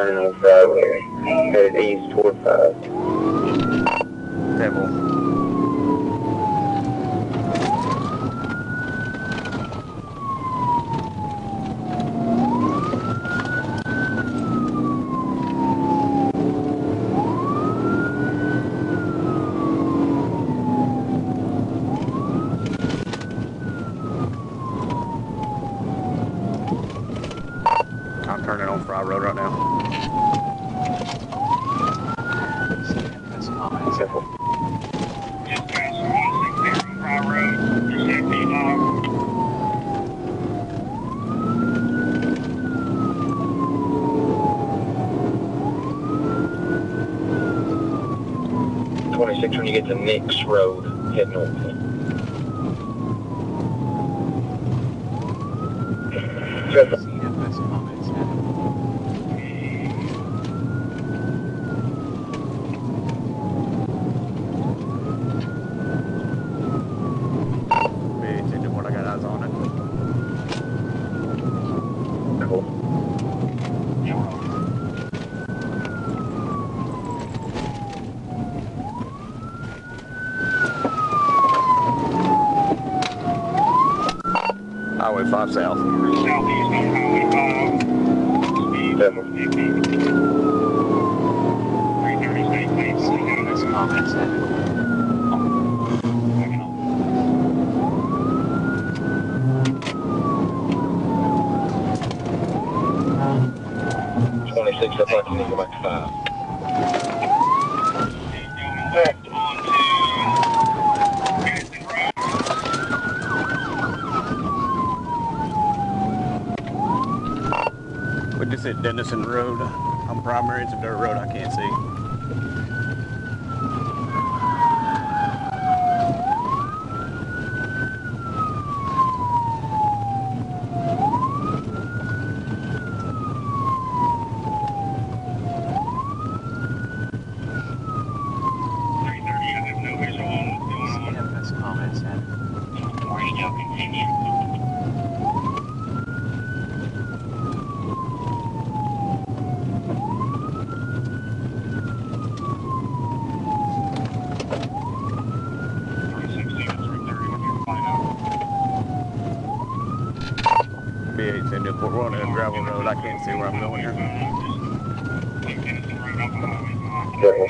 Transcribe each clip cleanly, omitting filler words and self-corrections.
turning on Friday, headed east toward 5. Table. I'm turning on Fry Road right now. Simple. Just past 160 Fry Road, just 15 miles. 26 when you get to Nix Road, head north. Simple. What I got eyes on it. Cool. Highway 5 south. Southeast on Highway 5. Speed Simple. 50. 330 state police. This comments that. 26 up like you need to go back to 5. Left onto Harrison Road. We just hit Dennison Road. On primary, it's a dirt road I can't see. B8 Newport, we're on a gravel road. I can't see where I'm going here. Simple.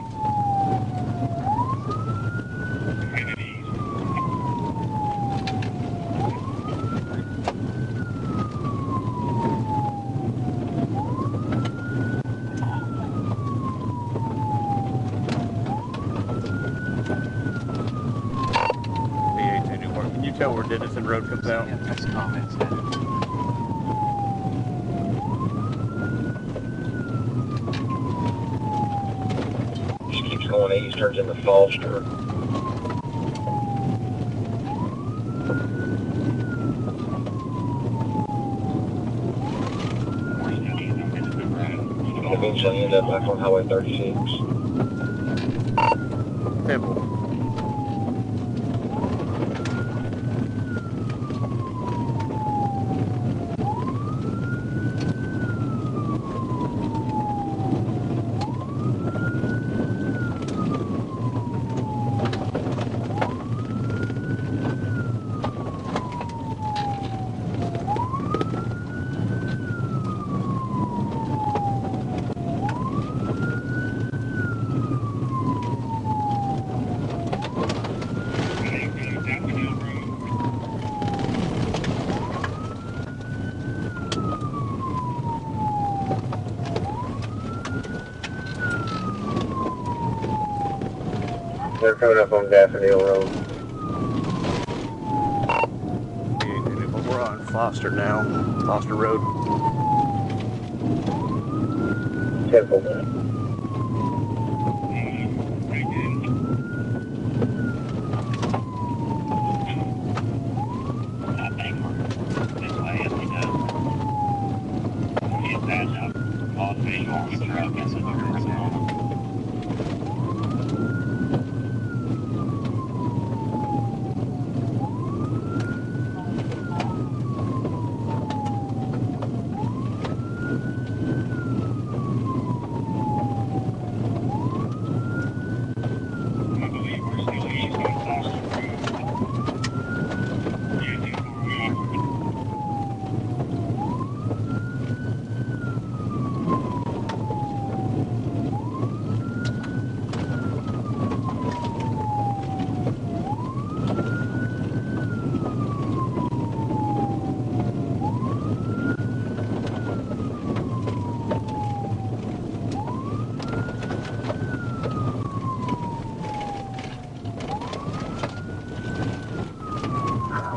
B8 Newport. Can you tell where Dennison Road comes out? Just keeps going east, turns into Foster. And eventually end up back on Highway 36. Temple. They're coming up on Daffodil Road. We're on Foster now. Foster Road. Temple.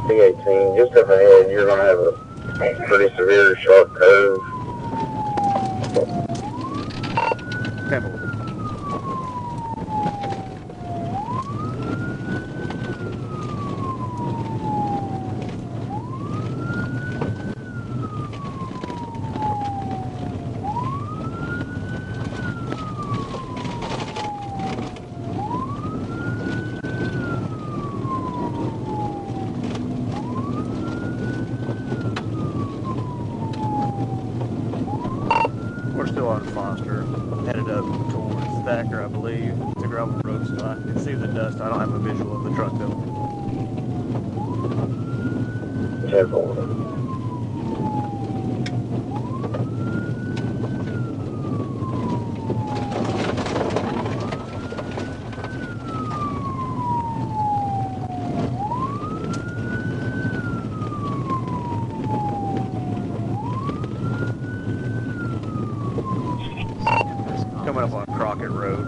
C18, just up ahead, you're going to have a pretty severe sharp curve. Temple. We're still on Foster, headed up towards Thacker, I believe. It's a gravel road, so I can see the dust. I don't have a visual of the truck though. 10-4. Coming up on Crockett Road.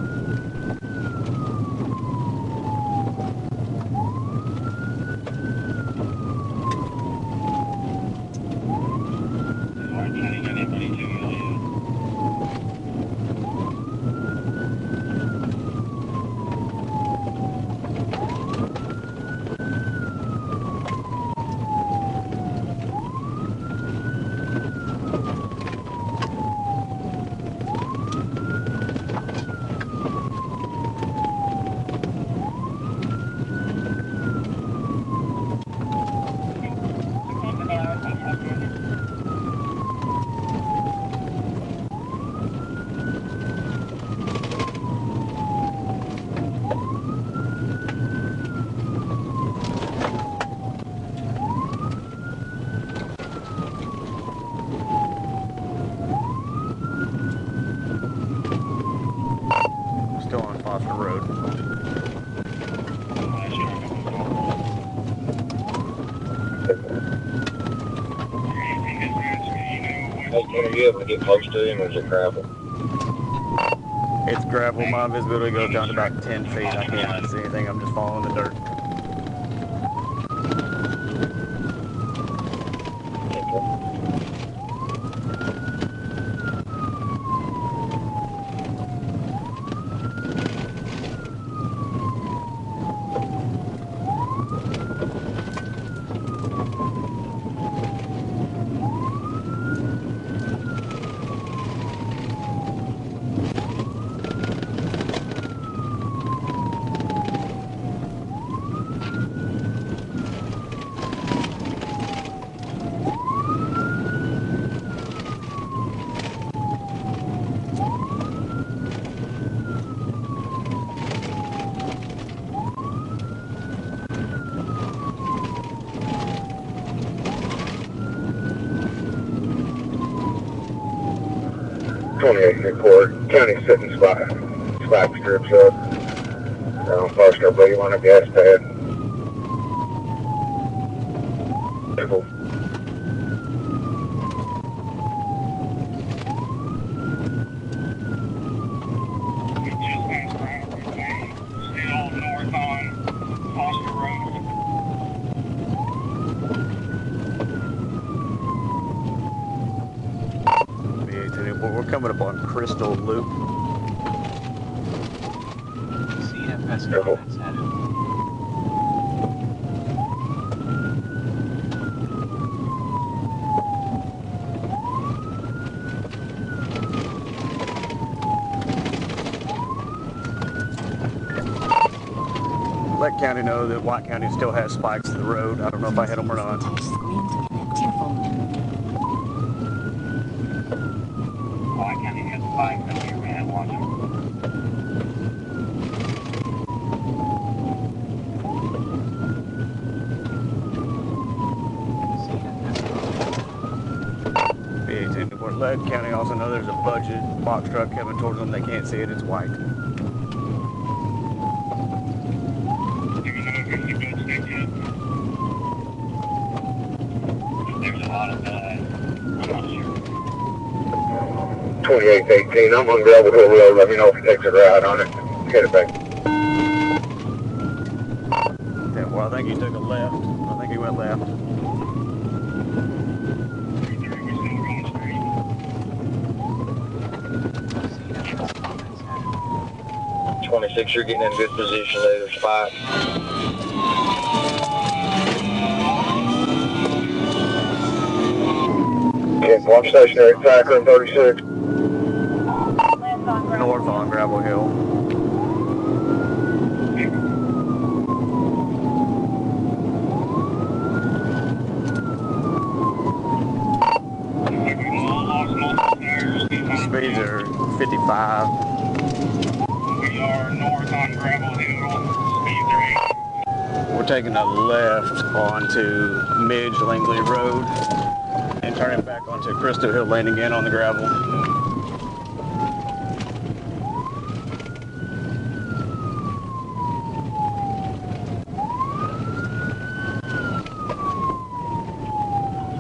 Still on Foster Road. Hey, Ken, are you able to get close to him, or is it gravel? It's gravel. My visibility goes down to about 10 feet. I can't see anything. I'm just following the dirt. Report. County sitting spot strips up. Down Foster, but you want a gas pad. People. Still north on Foster Road. We're coming up on Crystal Loop. CFS Careful. comments added. Let County know that White County still has spikes to the road. I don't know if I hit them or not. Touch screen to connect your phone. Why can't you get the bike up here, man? Watch it. B18 Newport. Let County also know there's a budget box truck coming towards them. They can't see it. It's white. There's a lot of I'm not sure. 2818, I'm on Gravel Hill Road. Let me know if it takes a ride on it. Hit it back. Yeah, well, think he took a left. I think he went left. CFS comments added. 26, you're getting in good position there. There's 5. Okay, one stationary tracker 36. North on Gravel Hill. Speeds are 55. We are north on Gravel Hill. Speeds are 80. We're taking a left onto Midge Langley Road and turning back onto Crystal Hill Lane again on the gravel.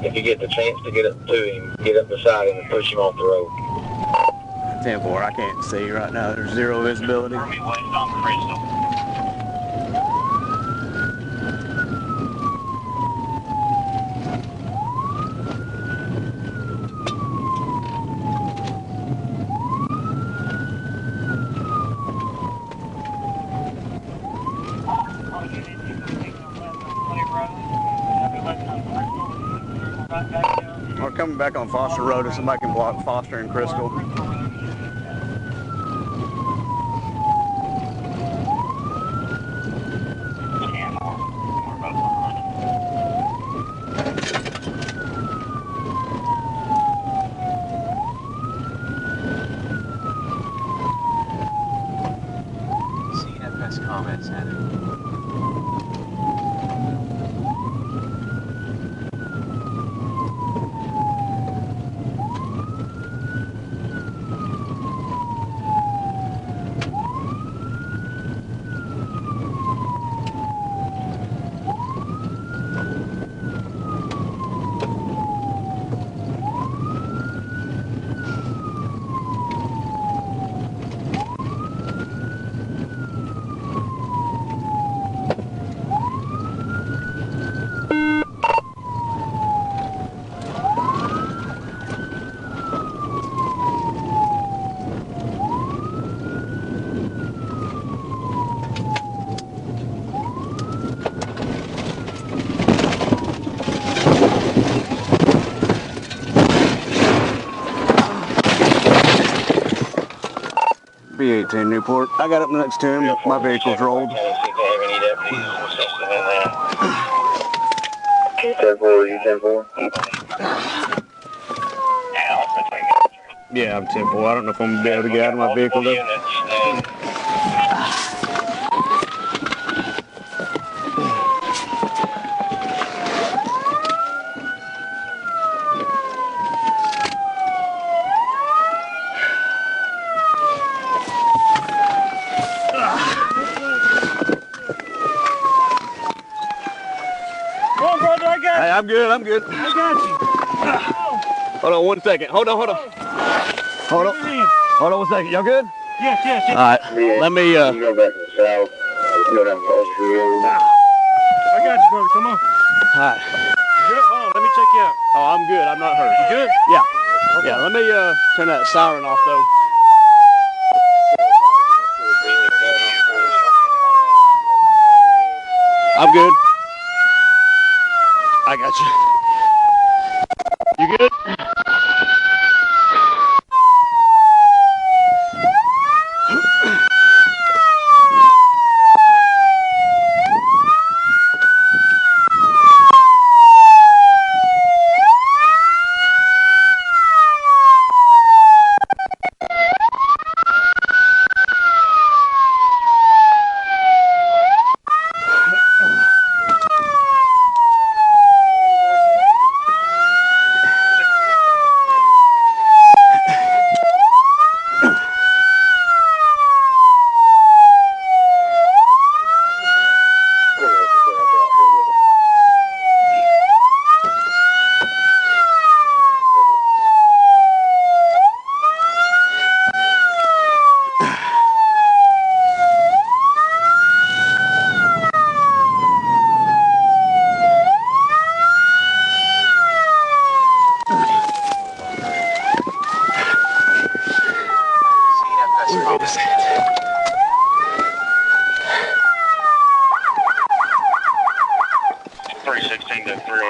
If you get the chance to get up to him, get up beside him and push him off the road. 10-4, I can't see right now. There's zero visibility. We'll be west on Crystal. We're coming back on Foster Road if somebody can block Foster and Crystal. CFS comments added. B18 Newport. I got up next to him. My vehicle's rolled. 10-4, you 10-4? Yeah, I'm 10-4. I don't know if I'm going to be able to get out of my vehicle though. Hey, I'm good, I'm good. I got you. Hold on 1 second. Hold on. Hold on 1 second. Y'all good? Yes, yes, yes. All right. Let me, You go back to the south. Go down Foster Road. I got you, brother. Come on. all right. Good. Hold on. Let me check you out. Oh, I'm good. I'm not hurt. You good? Yeah. Yeah, let me turn that siren off though. I'm good. I got you. You good? 316 to 3